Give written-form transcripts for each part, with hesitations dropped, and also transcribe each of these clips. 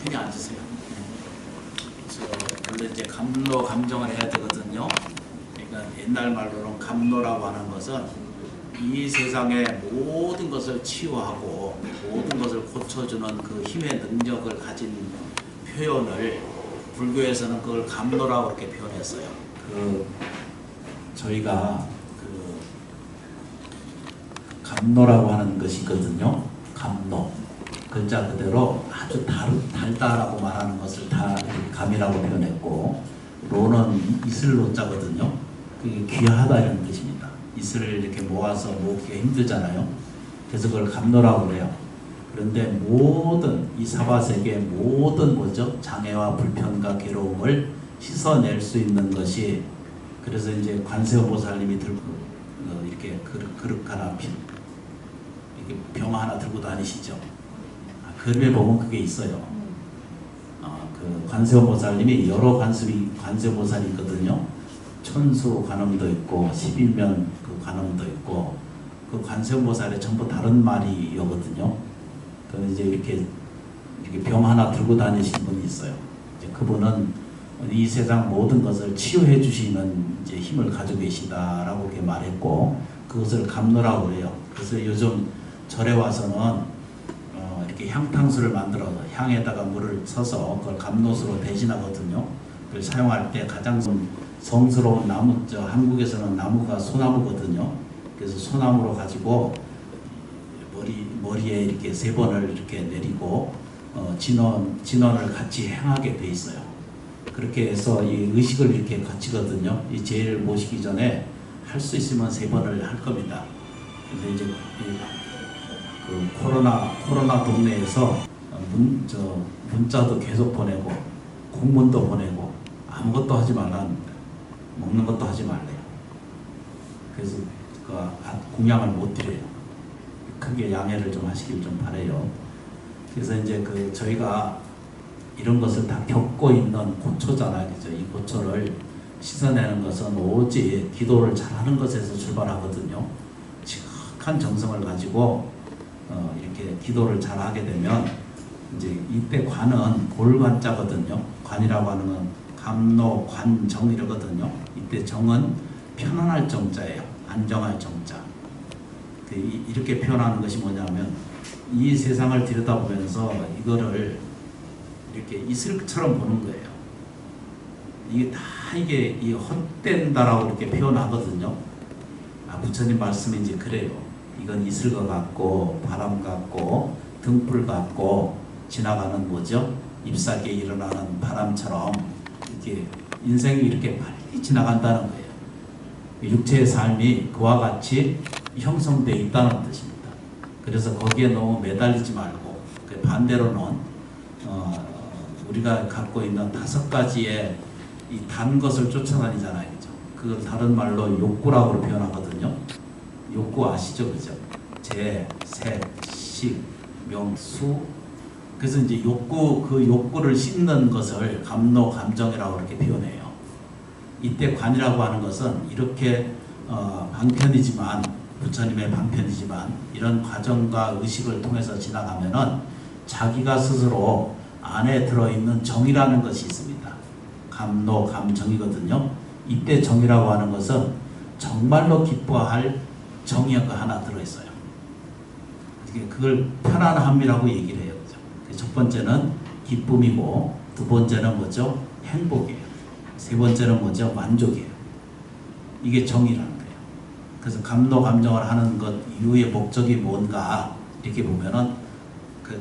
편히 앉으세요. 원래 이제 감로 감정을 해야 되거든요. 그러니까 옛날 말로는 감로라고 하는 것은 이 세상의 모든 것을 치유하고 모든 것을 고쳐주는 그 힘의 능력을 가진 표현을 불교에서는 그걸 감로라고 그렇게 표현했어요. 저희가 감로라고 하는 것이 있거든요. 감로. 글자 그대로 아주 달다라고 말하는 것을 다 감이라고 표현했고, 로는 이슬로자거든요. 그게 귀하다 이런 뜻입니다. 이슬을 이렇게 모아서 모으기가 힘들잖아요. 그래서 그걸 감로라고 그래요. 그런데 모든 이 사바세계의 모든 뭐죠? 장애와 불편과 괴로움을 씻어낼 수 있는 것이, 그래서 이제 관세음보살님이 들고 이렇게 그릇 하나, 이렇게 병 하나 들고 다니시죠. 그림에 보면 그게 있어요. 그 관세음보살님이 여러 관세음보살이 있거든요. 천수 관음도 있고 11면 그 관음도 있고, 그 관세음보살이 전부 다른 말이거든요. 그 이제 이렇게 병 하나 들고 다니시는 분이 있어요. 이제 그분은 이 세상 모든 것을 치유해 주시는 이제 힘을 가지고 계시다라고 이렇게 말했고, 그것을 감로라고 그래요. 그래서 요즘 절에 와서는 이렇게 향탕수를 만들어서 향에다가 물을 써서 그걸 감로수로 대신하거든요. 그걸 사용할 때 가장 성스러운 나무, 한국에서는 나무가 소나무거든요. 그래서 소나무로 가지고 머리에 이렇게 3번을 이렇게 내리고 진원을 같이 행하게 돼 있어요. 그렇게 해서 이 의식을 이렇게 거치거든요. 이 제일 모시기 전에 할 수 있으면 3번을 할 겁니다. 근데 이제 그 코로나 동네에서 문자도 계속 보내고 공문도 보내고 아무것도 하지 말랍니다. 먹는 것도 하지 말래요. 그래서 그 공양을 못 드려요. 크게 양해를 좀 하시길 좀 바래요. 그래서 이제 저희가 이런 것을 다 겪고 있는 고초잖아요. 그죠? 이 고초를 씻어내는 것은 오직 기도를 잘하는 것에서 출발하거든요. 지극한 정성을 가지고 이렇게 기도를 잘하게 되면, 이제 이때 관은 골관자거든요. 관이라고 하는 건 감로, 관, 정 이러거든요. 이때 정은 편안할 정자예요. 안정할 정자. 이렇게 표현하는 것이 뭐냐면, 이 세상을 들여다보면서 이거를 이렇게 이슬처럼 보는 거예요. 이게 다 이 헛된다라고 이렇게 표현하거든요. 부처님 말씀이 이제 그래요. 이건 이슬과 같고 바람 같고 등불 같고 지나가는 뭐죠? 잎사귀에 일어나는 바람처럼 이렇게 인생이 이렇게 빨리 지나간다는 거예요. 육체의 삶이 그와 같이 형성되어 있다는 뜻입니다. 그래서 거기에 너무 매달리지 말고, 반대로는 우리가 갖고 있는 5가지의 이 단 것을 쫓아다니잖아요. 그죠? 그걸 다른 말로 욕구라고 표현하거든요. 욕구 아시죠? 그죠? 재, 색, 식, 명, 수. 그래서 이제 그 욕구를 씻는 것을 감로, 감정이라고 이렇게 표현해요. 이때 관이라고 하는 것은 이렇게 방편이지만, 부처님의 방편이지만, 이런 과정과 의식을 통해서 지나가면은 자기가 스스로 안에 들어있는 정이라는 것이 있습니다. 감로, 감정이거든요. 이때 정이라고 하는 것은 정말로 기뻐할 정의가 하나 들어있어요. 그걸 편안함이라고 얘기를 해요. 첫 번째는 기쁨이고, 두 번째는 뭐죠? 행복이에요. 세 번째는 뭐죠? 만족이에요. 이게 정의라는 거예요. 그래서 감로, 감정을 하는 것 이후의 목적이 뭔가 이렇게 보면은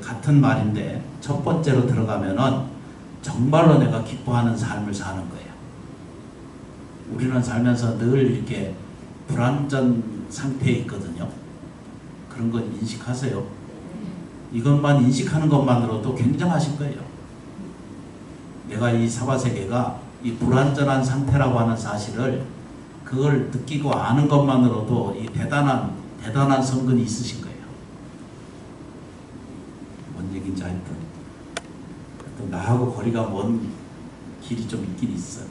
같은 말인데, 첫 번째로 들어가면은 정말로 내가 기뻐하는 삶을 사는 거예요. 우리는 살면서 늘 이렇게 불완전 상태에 있거든요. 그런 건 인식하세요. 이것만 인식하는 것만으로도 굉장하신 거예요. 내가 이 사바세계가 이 불완전한 상태라고 하는 사실을, 그걸 느끼고 아는 것만으로도 이 대단한 성근이 있으신 거예요. 뭔 얘기인지 하여튼 나하고 거리가 먼 길이 좀 있긴 있어요.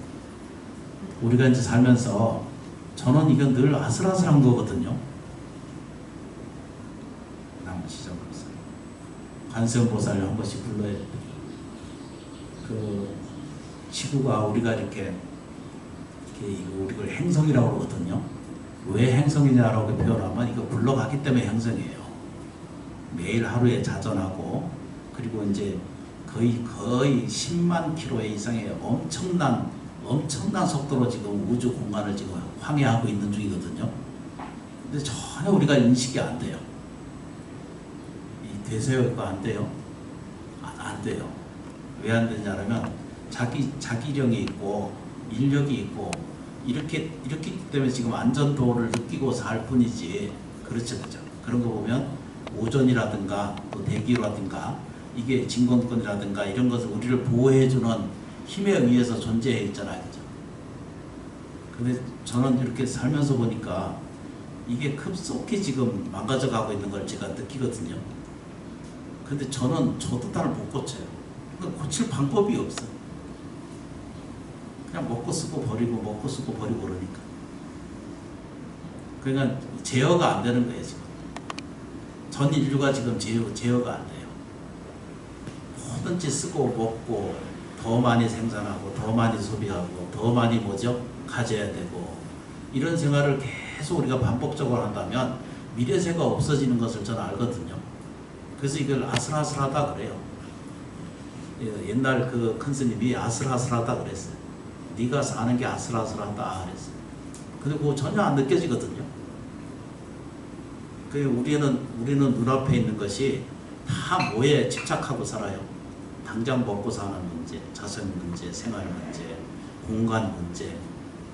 우리가 이제 살면서, 저는 이건 늘 아슬아슬한 거거든요. 한번 시작해보세요. 관세음보살을 한 번씩 불러야 돼요. 지구가 우리가 이렇게 우리를 행성이라고 그러거든요. 왜 행성이냐라고 표현하면 이거 굴러가기 때문에 행성이에요. 매일 하루에 자전하고 그리고 이제 거의 10만 킬로 이상의 엄청난 속도로 지금 우주 공간을 지금 항해하고 있는 중이거든요. 근데 전혀 우리가 인식이 안 돼요. 이 되세요가 안 돼요. 안 돼요. 왜 안 되냐면 자기력이 있고 인력이 있고 이렇기 때문에 지금 안전도를 느끼고 살 뿐이지. 그렇죠. 그런 거 보면 오존이라든가 또 대기라든가 이게 진공권이라든가 이런 것을 우리를 보호해주는 힘에 의해서 존재해 있잖아요. 그죠? 근데 저는 이렇게 살면서 보니까 이게 급속히 지금 망가져가고 있는 걸 제가 느끼거든요. 근데 저도 다 못 고쳐요. 그러니까 고칠 방법이 없어요. 그냥 먹고 쓰고 버리고 그러니까. 그러니까 제어가 안 되는 거예요, 지금. 전 인류가 지금 제어가 안 돼요. 뭐든지 쓰고 먹고 더 많이 생산하고 더 많이 소비하고 더 많이 가져야 되고 이런 생활을 계속 우리가 반복적으로 한다면 미래세가 없어지는 것을 저는 알거든요. 그래서 이걸 아슬아슬하다 그래요. 옛날 그 큰 스님이 아슬아슬하다 그랬어요. 네가 사는 게 아슬아슬하다 그랬어요. 근데 그거 전혀 안 느껴지거든요. 우리는 눈앞에 있는 것이 다 뭐에 집착하고 살아요. 당장 먹고 사는 문제, 자선 문제, 생활 문제, 공간 문제,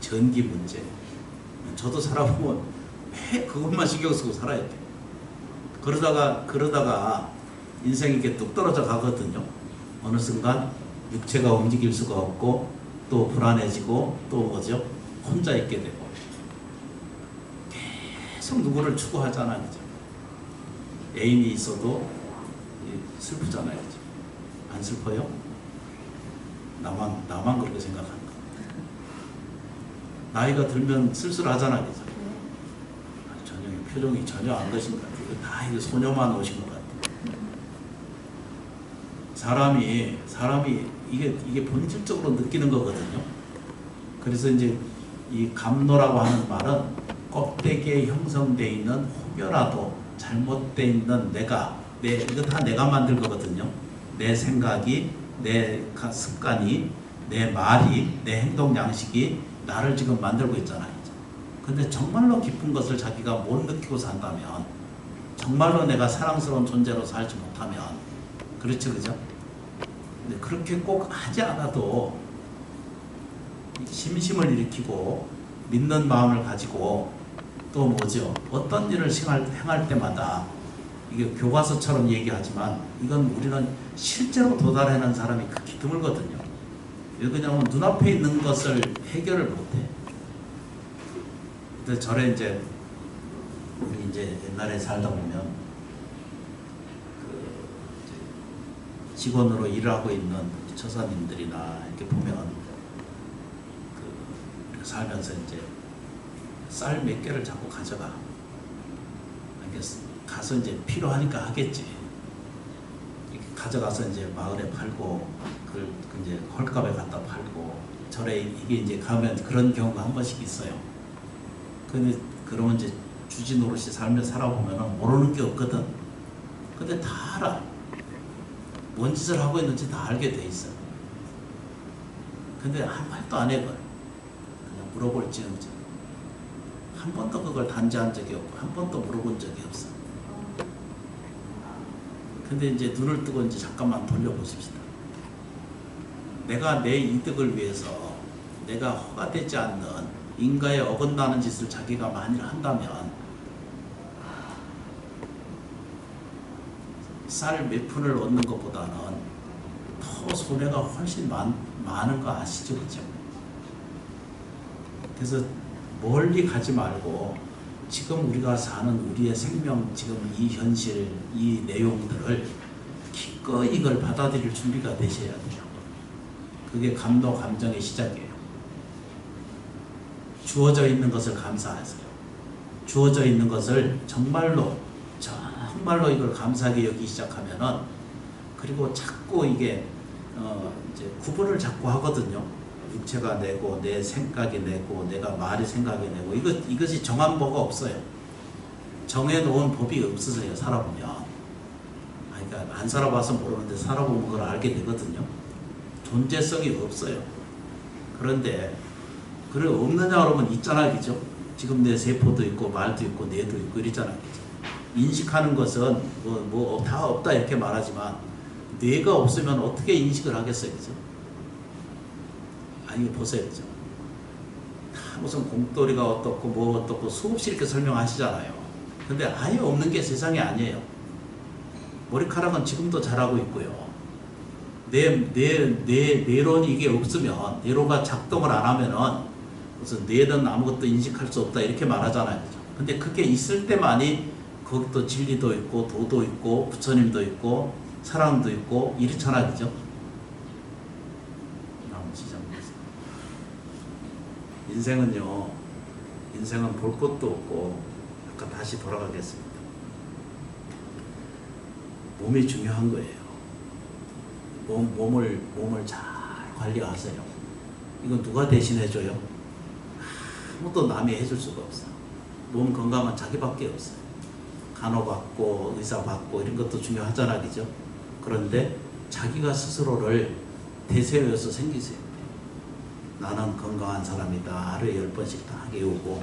전기 문제. 저도 살아보면 매 그것만 신경 쓰고 살아야 돼. 그러다가 인생이 이렇게 뚝 떨어져 가거든요. 어느 순간 육체가 움직일 수가 없고 또 불안해지고 또 혼자 있게 되고 계속 누구를 추구하잖아요. 그죠? 애인이 있어도 슬프잖아요. 그죠? 안 슬퍼요? 나만 그렇게 생각하는 거. 나이가 들면 쓸쓸하잖아요. 그죠? 표정이 전혀 안 그러신 것 같아요. 다 이거 소녀만 오신 것 같아요. 사람이 이게 본질적으로 느끼는 거거든요. 그래서 이제 이 감노라고 하는 말은 껍데기에 형성되어 있는 혹여라도 잘못되어 있는 이거 다 내가 만들 거거든요. 내 생각이, 내 습관이, 내 말이, 내 행동 양식이 나를 지금 만들고 있잖아요. 근데 정말로 깊은 것을 자기가 못 느끼고 산다면, 정말로 내가 사랑스러운 존재로 살지 못하면, 그렇죠, 그죠? 근데 그렇게 꼭 하지 않아도 심심을 일으키고 믿는 마음을 가지고 또 어떤 일을 행할 때마다 이게 교과서처럼 얘기하지만 이건 우리는 실제로 도달하는 사람이 극히 드물거든요. 왜 그러냐면 눈앞에 있는 것을 해결을 못해. 근데 우리 옛날에 살다 보면 직원으로 일하고 있는 처사님들이나 이렇게 보면 우리가 살면서 쌀 몇 개를 자꾸 가져가. 가서 필요하니까 하겠지. 이렇게 가져가서 마을에 팔고, 헐값에 갖다 팔고, 절에 이게 가면 그런 경우가 한 번씩 있어요. 그러면 주지 노릇이 살아보면 모르는 게 없거든. 근데 다 알아. 뭔 짓을 하고 있는지 다 알게 돼 있어. 근데 한 말도 안 해. 그냥 물어볼지언정. 한 번도 그걸 단죄한 적이 없고 한 번도 물어본 적이 없어. 근데 눈을 뜨고 잠깐만 돌려보십시다. 내가 내 이득을 위해서 내가 허가되지 않는 인가에 어긋나는 짓을 자기가 만일 한다면 쌀 몇 푼을 얻는 것보다는 더 손해가 훨씬 많은 거 아시죠? 그죠? 그래서 멀리 가지 말고 지금 우리가 사는 우리의 생명, 지금 이 현실, 이 내용들을 기꺼이 이걸 받아들일 준비가 되셔야 돼요. 그게 감도, 감정의 시작이에요. 주어져 있는 것을 감사하세요. 주어져 있는 것을 정말로 이걸 감사하게 여기기 시작하면은, 그리고 자꾸 이게 이제 구분을 자꾸 하거든요. 육체가 내고 내 생각이 내고 내가 말이 생각이 내고 이것이 정한 뭐가 없어요. 정해놓은 법이 없으세요. 살아보면. 그러니까 안 살아봐서 모르는데 살아보면 그걸 알게 되거든요. 존재성이 없어요. 그런데 그래 없느냐 그러면 있잖아, 그죠? 지금 내 세포도 있고 말도 있고 뇌도 있고 이러잖아, 그죠? 인식하는 것은 뭐 다 없다 이렇게 말하지만 뇌가 없으면 어떻게 인식을 하겠어요, 그죠? 아니 보세요, 그죠? 다 무슨 공돌이가 어떻고 뭐 어떻고 수없이 이렇게 설명하시잖아요. 근데 아예 없는 게 세상에 아니에요. 머리카락은 지금도 자라고 있고요. 뇌론이 이게 없으면, 뇌로가 작동을 안 하면은 무슨 뇌든 아무것도 인식할 수 없다 이렇게 말하잖아요, 그죠? 근데 그게 있을 때만이 거기도 진리도 있고 도도 있고 부처님도 있고 사랑도 있고 이렇잖아, 그죠? 인생은 볼 것도 없고, 아까 다시 돌아가겠습니다. 몸이 중요한 거예요. 몸을 잘 관리하세요. 이건 누가 대신해줘요? 아무도 남이 해줄 수가 없어. 몸 건강은 자기밖에 없어요. 간호받고 의사받고 이런 것도 중요하잖아, 그죠? 그런데 자기가 스스로를 대세워서 생기세요. 나는 건강한 사람이다. 하루에 10번씩 다 외우고,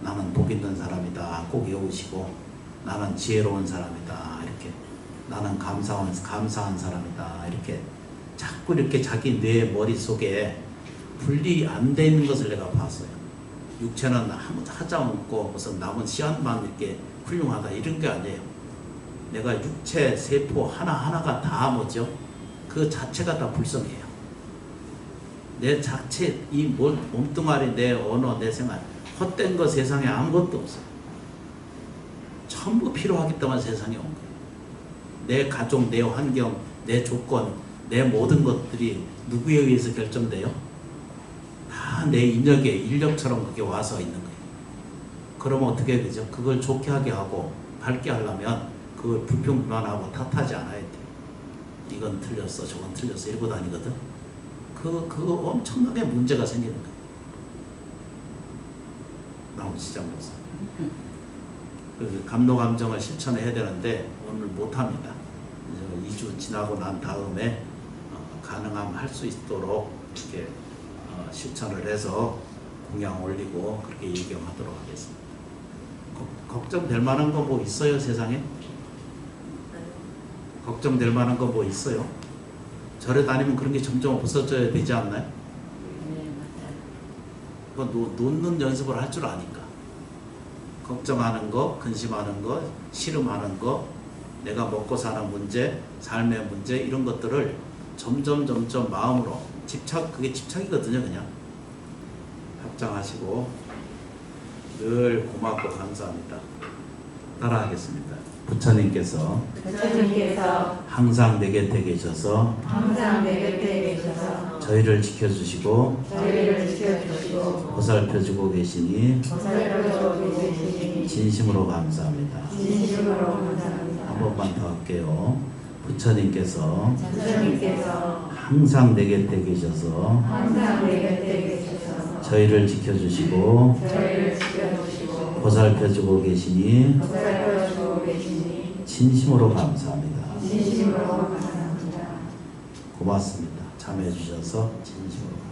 나는 복 있는 사람이다. 꼭 외우시고, 나는 지혜로운 사람이다. 이렇게, 나는 감사한 사람이다. 이렇게 자꾸 이렇게 자기 뇌 머릿속에 분리 안 돼 있는 것을 내가 봤어요. 육체는 아무도 하자없고 무슨 남은 시간만 이렇게 훌륭하다 이런 게 아니에요. 내가 육체 세포 하나하나가 다 뭐죠? 그 자체가 다 불성이에요. 내 자체, 이 몸뚱아리, 내 언어, 내 생활, 헛된 거 세상에 아무것도 없어요. 전부 필요하기 때문에 세상에 온 거예요. 내 가족, 내 환경, 내 조건, 내 모든 것들이 누구에 의해서 결정돼요? 다 내 인력처럼 그게 와서 있는 거예요. 그러면 어떻게 되죠? 그걸 좋게 하게 하고 밝게 하려면 그걸 불평불만하고 탓하지 않아야 돼요. 이건 틀렸어, 저건 틀렸어 이러고 다니거든. 그거 엄청나게 문제가 생기는 거예요. 나오시장 목사. 그 감노감정을 실천해야 되는데 오늘 못합니다. 2주 지나고 난 다음에 가능하면 할 수 있도록 이렇게 실천을 해서 공양 올리고 그렇게 예경하도록 하겠습니다. 걱정될 만한 거 뭐 있어요, 세상에? 걱정될 만한 거 뭐 있어요? 절에 다니면 그런 게 점점 없어져야 되지 않나요? 네, 맞아요. 그거 놓는 연습을 할 줄 아니까. 걱정하는 거, 근심하는 거, 씨름하는 거, 내가 먹고 사는 문제, 삶의 문제 이런 것들을 점점 마음으로 그게 집착이거든요. 그냥 합장하시고 늘 고맙고 감사합니다. 따라하겠습니다. 부처님께서 항상 내 곁에 계셔서 저희를 지켜주시고 보살펴주고 계시니 진심으로 감사합니다. 한 번만 더 할게요. 부처님께서 항상 내 곁에 계셔서 저희를 지켜주시고 보살펴주고 계시니 진심으로 감사합니다. 고맙습니다. 참여해 주셔서 진심으로 감사합니다.